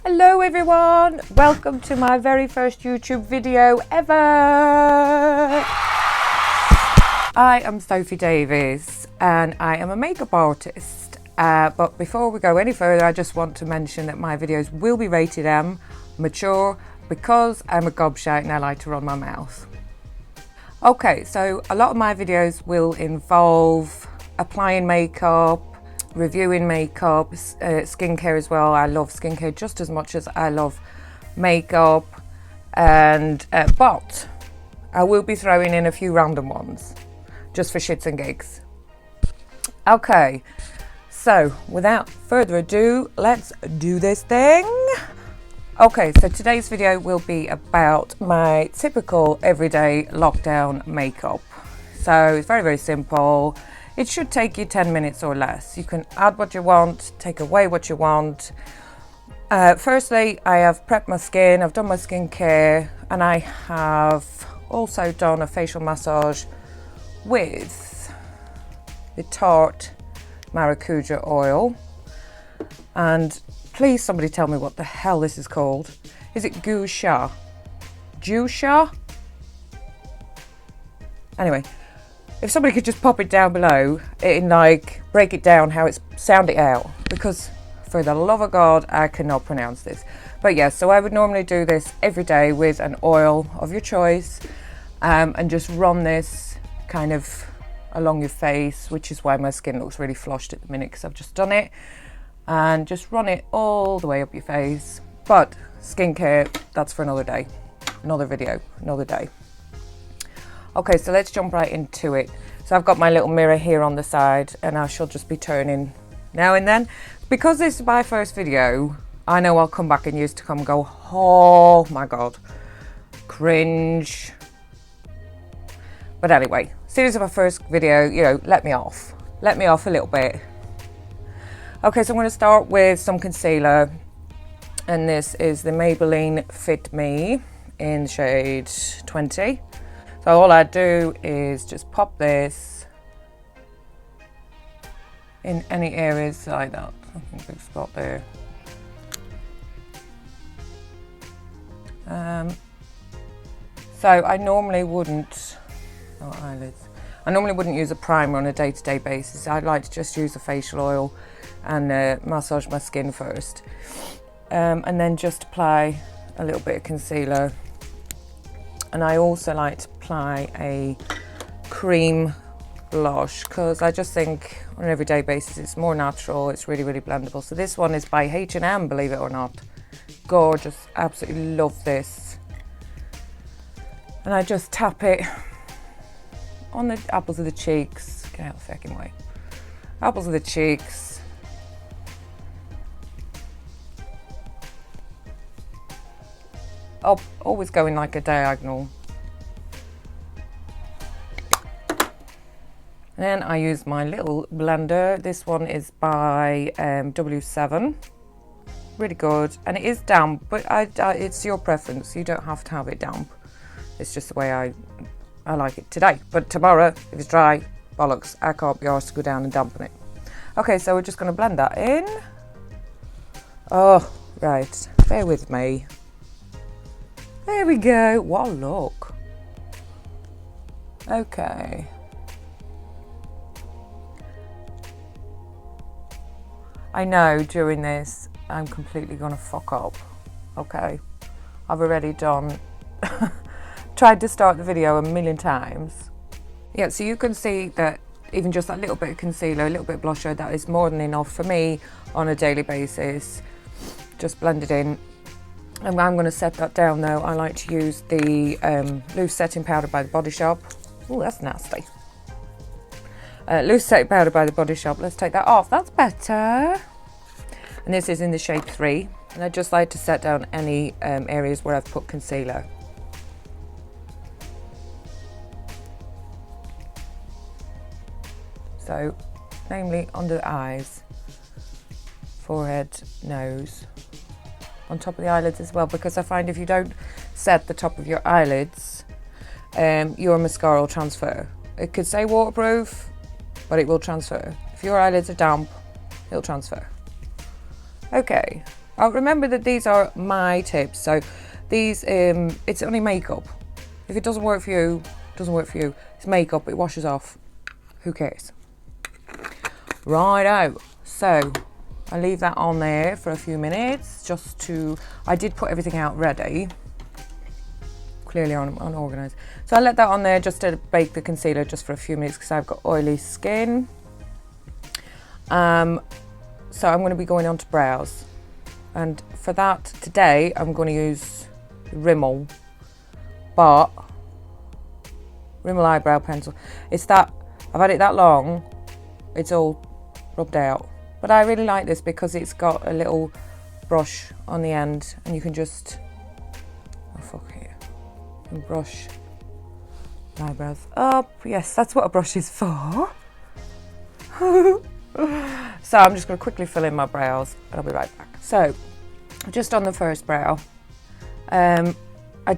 Hello everyone, welcome to my very first YouTube video ever. I am Sophie Davies and I am a makeup artist. But before we go any further, I just want to mention that my videos will be rated M, mature, because I'm a gobshite and I like to run my mouth. Okay, so a lot of my videos will involve applying makeup, reviewing makeup, skincare as well. I love skincare just as much as I love makeup, and but I will be throwing in a few random ones just for shits and gigs. Okay, so without further ado, let's do this thing. Okay, so today's video will be about my typical everyday lockdown makeup. So it's very, very simple. It should take you 10 minutes or less. You can add what you want, take away what you want. Firstly, I have prepped my skin, I've done my skincare, and I have also done a facial massage with the Tarte Maracuja oil. And please somebody tell me what the hell this is called. Is it Goo Sha? Jew Sha? Anyway. If somebody could just pop it down below and break it down how it's sound it out, because for the love of God, I cannot pronounce this. But yes, so I would normally do this every day with an oil of your choice, and just run this kind of along your face, which is why my skin looks really flushed at the minute, because I've just done it, and just run it all the way up your face. But skincare, that's for another day, another video, another day. Okay, so let's jump right into it. So I've got my little mirror here on the side, and I shall just be turning now and then. Because this is my first video, I know I'll come back in years to come and go, oh my God, cringe. But anyway, series of my first video, you know, let me off a little bit. Okay, so I'm going to start with some concealer, and this is the Maybelline Fit Me in the shade 20. So all I do is just pop this in any areas like that. I think big spot there. So I normally wouldn't, eyelids. I normally wouldn't use a primer on a day-to-day basis. I'd like to just use a facial oil and massage my skin first. And then just apply a little bit of concealer. And I also like to apply a cream blush, because I just think on an everyday basis it's more natural, it's really, really blendable. So this one is by H&M, believe it or not. Gorgeous, absolutely love this. And I just tap it on the apples of the cheeks. Get out of the fucking way. Apples of the cheeks. Up, always going like a diagonal. And then I use my little blender. This one is by W7. Really good, and it is damp, but it's your preference. You don't have to have it damp. It's just the way I like it today. But tomorrow, if it's dry, bollocks, I can't be arsed to go down and dampen it. Okay, so we're just going to blend that in. Oh, right, bear with me. There we go. What a look. Okay. I know during this I'm completely gonna fuck up. Okay. I've already done tried to start the video a million times. Yeah, so you can see that even just that little bit of concealer, a little bit of blusher, that is more than enough for me on a daily basis. Just blend it in. And I'm going to set that down though. I like to use the loose setting powder by the Body Shop. Oh, that's nasty. Loose setting powder by the Body Shop. Let's take that off. That's better. And this is in the shade 3. And I just like to set down any areas where I've put concealer. So, namely under the eyes, forehead, nose. On top of the eyelids as well, because I find if you don't set the top of your eyelids, your mascara will transfer. It could say waterproof, but it will transfer. If your eyelids are damp, it'll transfer. Okay, I'll remember that these are my tips, so these, it's only makeup. If it doesn't work for you, it doesn't work for you. It's makeup, it washes off. Who cares? Righto, so I leave that on there for a few minutes just to, I did put everything out ready. Clearly unorganised. So I let that on there just to bake the concealer just for a few minutes because I've got oily skin. So I'm going to be going on to brows. And for that today, I'm going to use Rimmel, but Rimmel eyebrow pencil. It's that, I've had it that long, it's all rubbed out. But I really like this because it's got a little brush on the end and you can just, oh fuck it, you can brush the eyebrows up. Yes, that's what a brush is for. So I'm just going to quickly fill in my brows and I'll be right back. So, just on the first brow, I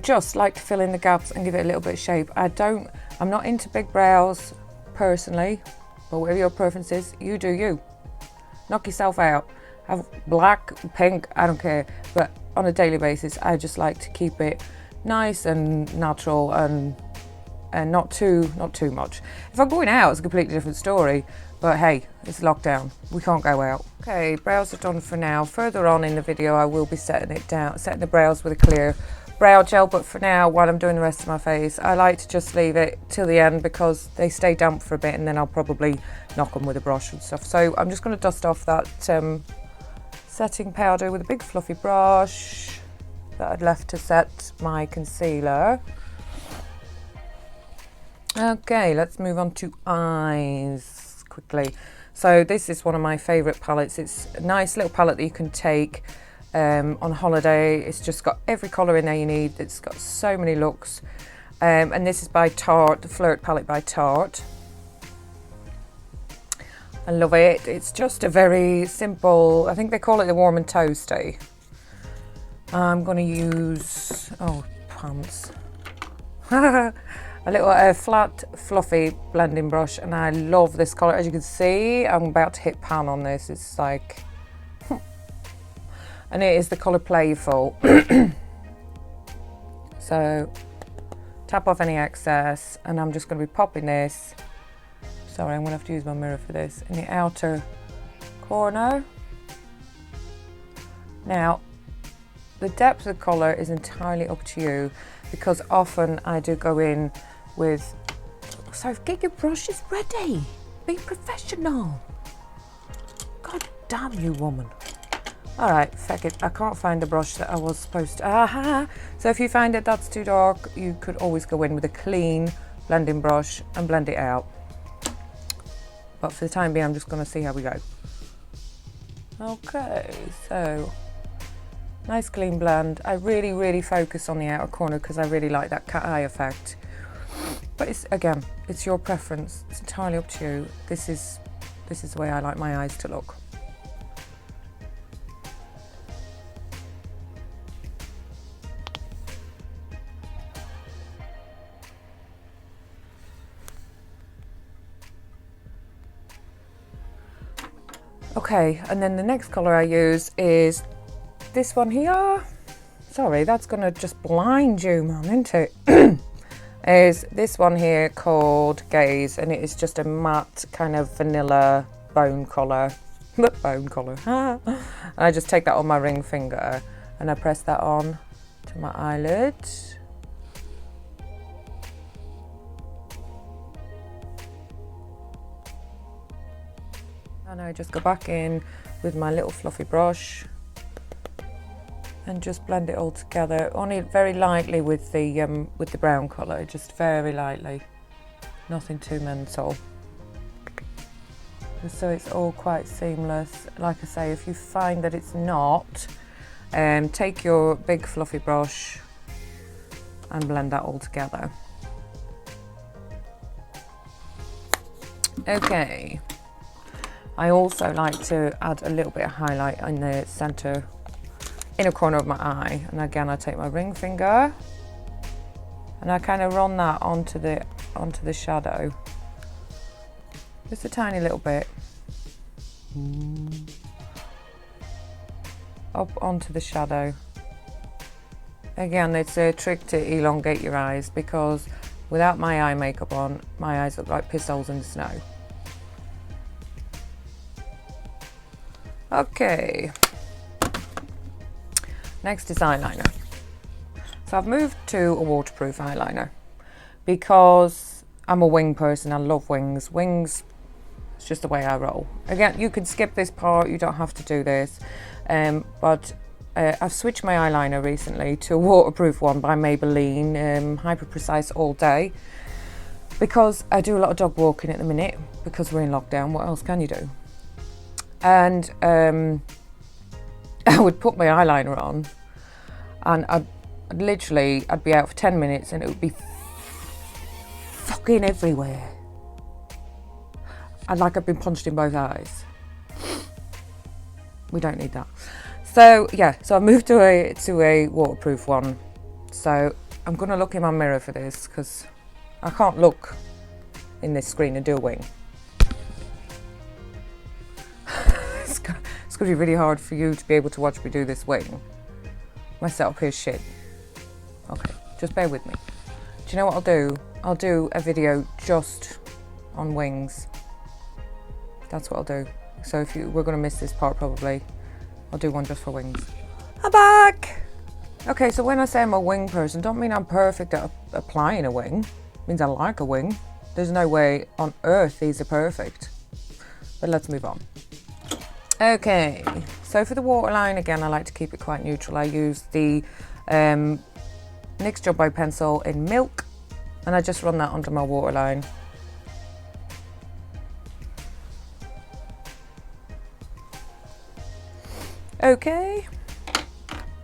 just like to fill in the gaps and give it a little bit of shape. I'm not into big brows personally, but whatever your preference is, you do you. Knock yourself out. Have black, pink, I don't care. But on a daily basis, I just like to keep it nice and natural and not too much. If I'm going out, it's a completely different story. But hey, it's lockdown. We can't go out. Okay, brows are done for now. Further on in the video, I will be setting the brows with a clear brow gel. But for now, while I'm doing the rest of my face, I like to just leave it till the end because they stay damp for a bit and then I'll probably knock them with a brush and stuff. So I'm just going to dust off that setting powder with a big fluffy brush that I'd left to set my concealer. Okay, let's move on to eyes quickly. So this is one of my favourite palettes. It's a nice little palette that you can take on holiday. It's just got every colour in there you need. It's got so many looks. And this is by Tarte, the Flirt palette by Tarte. I love it. It's just a very simple, I think they call it the Warm and Toasty. I'm going to use, oh, pants. A little flat, fluffy blending brush, and I love this colour. As you can see, I'm about to hit pan on this. It's like, and it is the colour Playful. So, tap off any excess, and I'm just going to be popping this. Sorry, I'm going to have to use my mirror for this. In the outer corner. Now, the depth of the colour is entirely up to you, because often I do go in with, so get your brushes ready, be professional. God damn you, woman. All right, feck it, I can't find the brush that I was supposed to, aha. So if you find that that's too dark, you could always go in with a clean blending brush and blend it out. But for the time being, I'm just gonna see how we go. Okay, so, nice clean blend. I really focus on the outer corner because I really like that cat eye effect. But it's, again, it's your preference. It's entirely up to you. This is the way I like my eyes to look. Okay, and then the next colour I use is this one here. Sorry, that's gonna just blind you, man, isn't it? Is this one here called Gaze, and it is just a matte kind of vanilla bone colour. Bone colour. And I just take that on my ring finger and I press that on to my eyelid. And I just go back in with my little fluffy brush and just blend it all together, only very lightly with the brown colour, just very lightly, nothing too mental. And so it's all quite seamless. Like I say, if you find that it's not, take your big fluffy brush and blend that all together. Okay. I also like to add a little bit of highlight in the centre, inner corner of my eye, and again I take my ring finger and I kind of run that onto the shadow, just a tiny little bit. up onto the shadow. Again, it's a trick to elongate your eyes, because without my eye makeup on, my eyes look like piss holes in the snow. Okay. Next is eyeliner. So I've moved to a waterproof eyeliner because I'm a wing person. I love wings. Wings, it's just the way I roll. Again, you can skip this part, you don't have to do this. But I've switched my eyeliner recently to a waterproof one by Maybelline Hyper Precise Allday, because I do a lot of dog walking at the minute because we're in lockdown. What else can you do? And I would put my eyeliner on, and I'd be out for 10 minutes and it would be fucking everywhere. And like I've been punched in both eyes. We don't need that. So yeah, so I moved to a waterproof one. So I'm gonna look in my mirror for this, because I can't look in this screen and do a wing. It's gonna be really hard for you to be able to watch me do this wing. My setup here's shit. Okay, just bear with me. Do you know what I'll do? I'll do a video just on wings. That's what I'll do. So if we're gonna miss this part probably, I'll do one just for wings. I'm back! Okay, so when I say I'm a wing person, don't mean I'm perfect at applying a wing. It means I like a wing. There's no way on earth these are perfect. But let's move on. Okay, so for the waterline, again, I like to keep it quite neutral. I use the NYX Jumbo pencil in Milk, and I just run that under my waterline. Okay,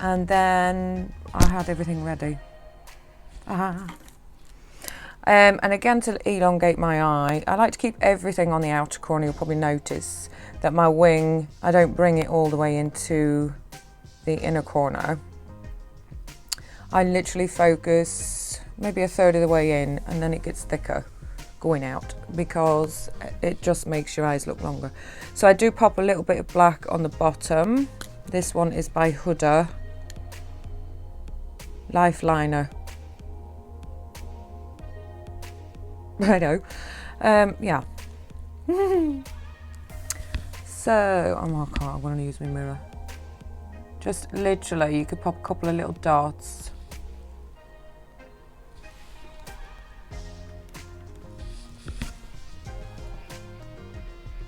and then I had everything ready. And again, to elongate my eye, I like to keep everything on the outer corner. You'll probably notice that my wing, I don't bring it all the way into the inner corner. I literally focus maybe a third of the way in, and then it gets thicker going out, because it just makes your eyes look longer. So I do pop a little bit of black on the bottom. This one is by Huda Lifeliner. I know. Yeah. So I'm going to use my mirror. Just literally, you could pop a couple of little dots.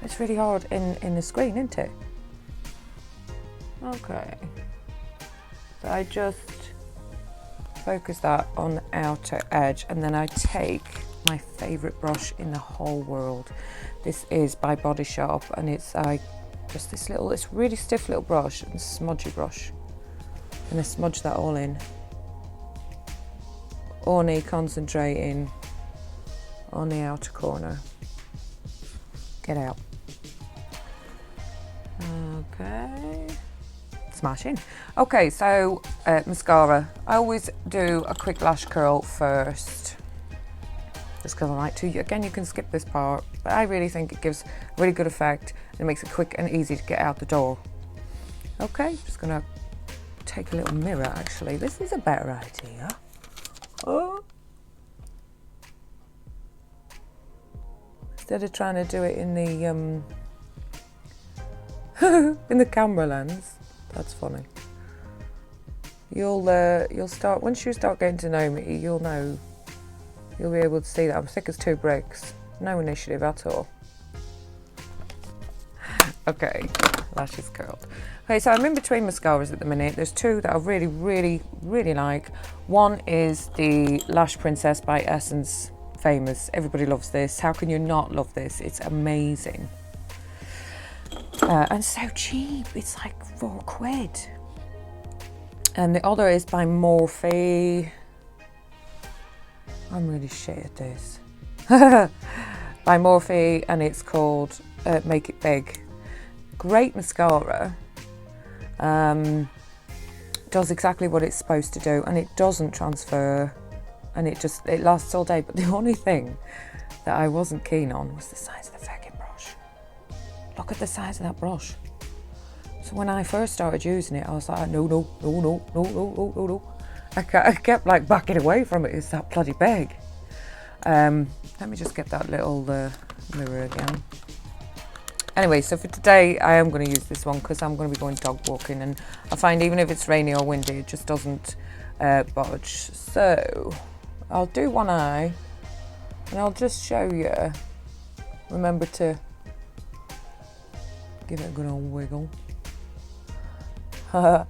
It's really hard in the screen, isn't it? Okay. So I just focus that on the outer edge, and then I take my favourite brush in the whole world. This is by Body Shop, and it's just this little, it's really stiff little brush and smudgy brush. And I smudge that all in. Only concentrating on the outer corner. Get out. Okay. Smashing. Okay, so mascara. I always do a quick lash curl first, just because I like to. Again, you can skip this part, but I really think it gives a really good effect, and it makes it quick and easy to get out the door. Okay, just gonna take a little mirror. Actually, this is a better idea. Oh. Instead of trying to do it in the in the camera lens. That's funny. You'll start, once you start getting to know me, you'll be able to see that I'm thick as 2 bricks. No initiative at all. Okay, lashes curled. Okay, so I'm in between mascaras at the minute. There's 2 that I really, really, really like. One is the Lash Princess by Essence. Famous. Everybody loves this. How can you not love this? It's amazing. And so cheap. It's like £4. And the other is by Morphe. I'm really shit at this. By Morphe, and it's called Make It Big. Great mascara. Does exactly what it's supposed to do, and it doesn't transfer, and it lasts all day. But the only thing that I wasn't keen on was the size of the fucking brush. Look at the size of that brush. So when I first started using it, I was like, no, no, no, no, no, no, no, no, no. I kept like backing away from it. It's that bloody big. Let me just get that little mirror again. Anyway, so for today, I am going to use this one because I'm going to be going dog walking, and I find even if it's rainy or windy, it just doesn't budge. So I'll do one eye, and I'll just show you. Remember to give it a good old wiggle. I'll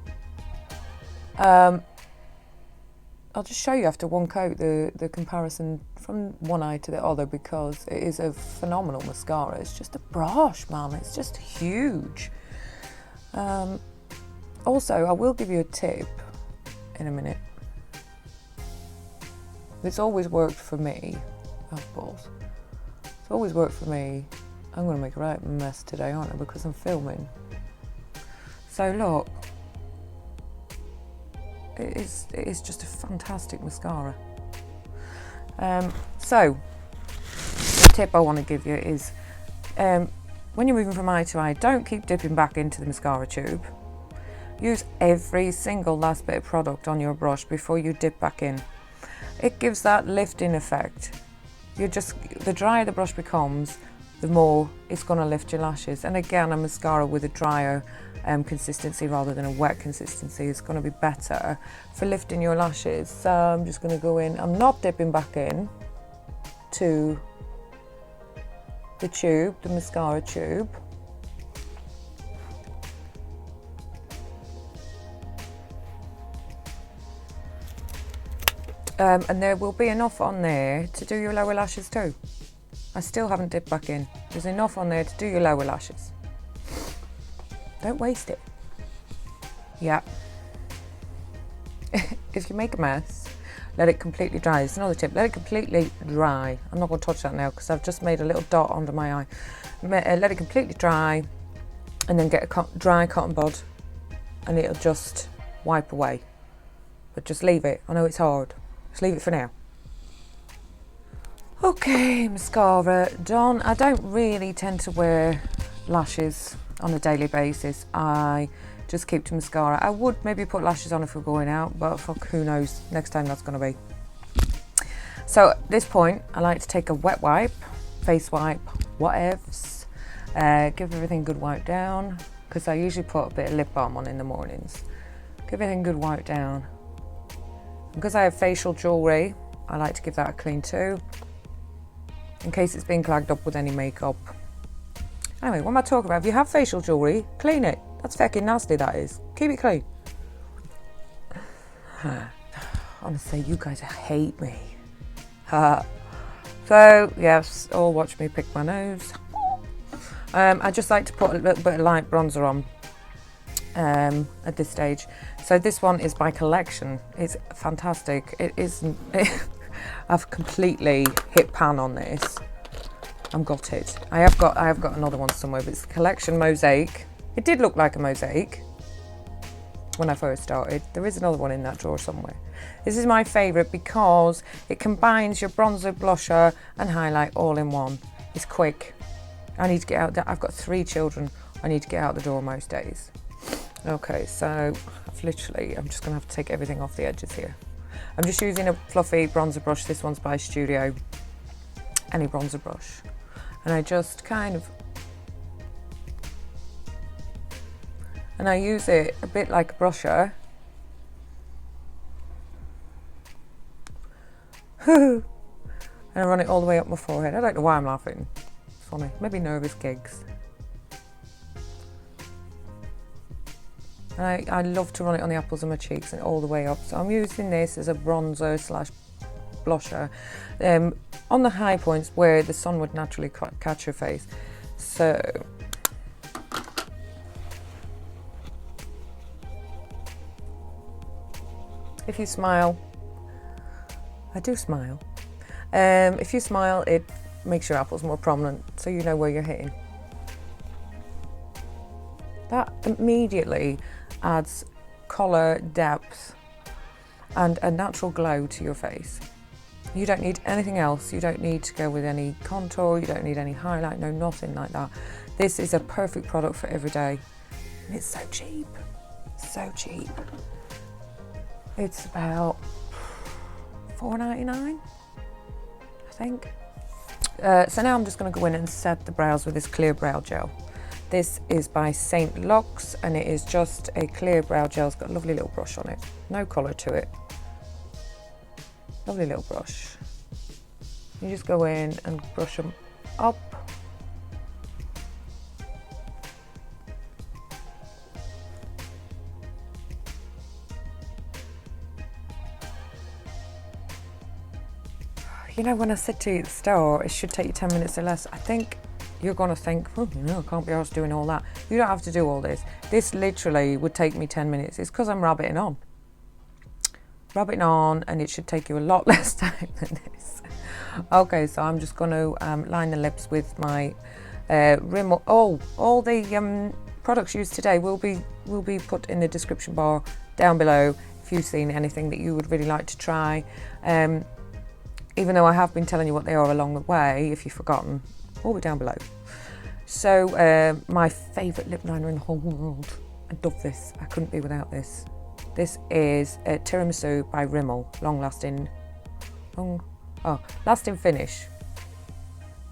just show you after one coat the comparison from one eye to the other, because it is a phenomenal mascara. It's just a brush, man. It's just huge. Also, I will give you a tip in a minute. It's always worked for me. Oh, balls. It's always worked for me. I'm going to make a right mess today, aren't I? Because I'm filming. So look. It is just a fantastic mascara. So, the tip I want to give you is, when you're moving from eye to eye, don't keep dipping back into the mascara tube. Use every single last bit of product on your brush before you dip back in. It gives that lifting effect. The drier the brush becomes, the more it's going to lift your lashes. And again, a mascara with a drier consistency rather than a wet consistency is going to be better for lifting your lashes. So I'm just going to go in. I'm not dipping back in to the tube, the mascara tube. And there will be enough on there to do your lower lashes too. I still haven't dipped back in. There's enough on there to do your lower lashes. Don't waste it. Yeah. If you make a mess, let it completely dry. It's another tip. Let it completely dry. I'm not going to touch that now because I've just made a little dot under my eye. Let it completely dry, and then get a dry cotton bud, and it'll just wipe away. But just leave it. I know it's hard. Just leave it for now. Okay, mascara done. I don't really tend to wear lashes on a daily basis. I just keep to mascara. I would maybe put lashes on if we're going out, but fuck, who knows next time that's going to be. So at this point, I like to take a wet wipe, face wipe, whatevs, give everything a good wipe down, because I usually put a bit of lip balm on in the mornings. Give everything a good wipe down. Because I have facial jewellery, I like to give that a clean too, in case it's been clogged up with any makeup. Anyway, what am I talking about? If you have facial jewellery, clean it. That's fucking nasty, that is. Keep it clean. Honestly, you guys hate me. So, yes, all watch me pick my nose. I just like to put a little bit of light bronzer on at this stage. So this one is by Collection. It's fantastic. It isn't... I've completely hit pan on this. I'm gutted. I have got another one somewhere, but it's Collection Mosaic. It did look like a mosaic when I first started. There is another one in that drawer somewhere. This is my favourite because it combines your bronzer, blusher and highlight all in one. It's quick. I need to get out. I've got 3 children. I need to get out the door most days. Okay, so I'm just going to have to take everything off the edges here. I'm just using a fluffy bronzer brush. This one's by Studio. Any bronzer brush. And I just kind of... And I use it a bit like a brusher. And I run it all the way up my forehead. I don't know why I'm laughing. It's funny. Maybe nervous gigs. And I love to run it on the apples of my cheeks and all the way up. So I'm using this as a bronzer slash blusher on the high points where the sun would naturally catch your face. So if you smile, I do smile. If you smile, it makes your apples more prominent, so you know where you're hitting. That immediately adds colour, depth, and a natural glow to your face. You don't need anything else. You don't need to go with any contour. You don't need any highlight. No, nothing like that. This is a perfect product for every day. And it's so cheap, so cheap. It's about $4.99, I think. So now I'm just going to go in and set the brows with this clear brow gel. This is by St. Luxe, and it is just a clear brow gel. It's got a lovely little brush on it, no colour to it. Lovely little brush. You just go in and brush them up. You know, when I said to you at the store, it should take you 10 minutes or less, I think you're going to think, oh, you know, I can't be arsed doing all that. You don't have to do all this. This literally would take me 10 minutes. It's because I'm rabbiting on. Rabbiting on, and it should take you a lot less time than this. Okay, so I'm just going to line the lips with my Rimmel. Oh, all the products used today will be put in the description bar down below if you've seen anything that you would really like to try. Even though I have been telling you what they are along the way, if you've forgotten, all be down below. So my favourite lip liner in the whole world. I love this. I couldn't be without this. This is Tiramisu by Rimmel, lasting finish.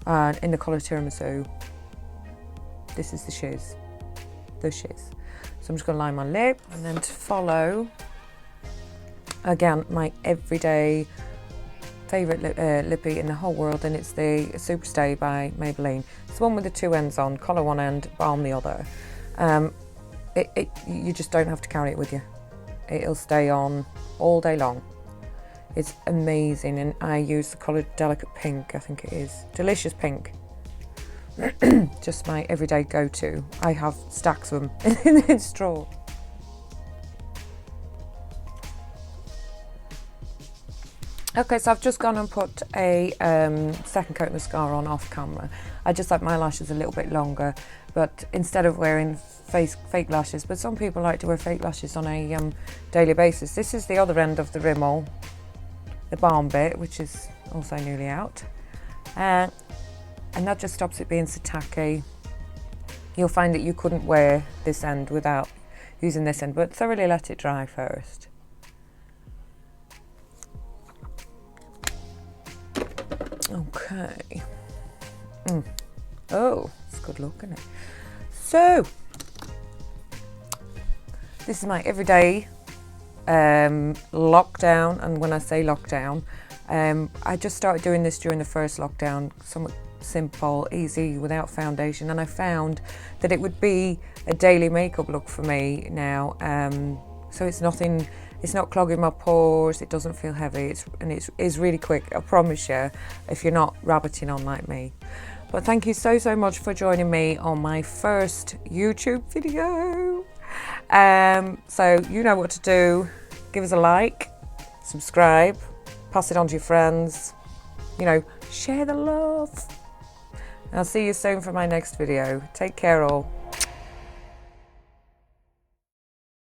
And in the colour Tiramisu, this is the shiz. The shiz. So I'm just going to line my lip, and then to follow, again, my everyday favourite lippy in the whole world, and it's the Superstay by Maybelline. It's the one with the two ends on, colour one end, balm the other. You just don't have to carry it with you. It'll stay on all day long. It's amazing, and I use the colour Delicate Pink, I think it is. Delicious Pink. Just my everyday go-to. I have stacks of them in this drawer. Okay, so I've just gone and put a second coat mascara on off camera. I just like my lashes a little bit longer, but instead of wearing fake lashes, but some people like to wear fake lashes on a daily basis. This is the other end of the Rimmel, the balm bit, which is also newly out. And that just stops it being so tacky. You'll find that you couldn't wear this end without using this end, but thoroughly let it dry first. Okay. Oh, it's good look, isn't it? So, this is my everyday lockdown, and when I say lockdown, I just started doing this during the first lockdown, somewhat simple, easy, without foundation, and I found that it would be a daily makeup look for me now. So it's nothing. It's not clogging my pores, it doesn't feel heavy, it's really quick, I promise you, if you're not rabbiting on like me. But thank you so much for joining me on my first YouTube video. So you know what to do. Give us a like, subscribe, pass it on to your friends, you know, share the love. And I'll see you soon for my next video. Take care all.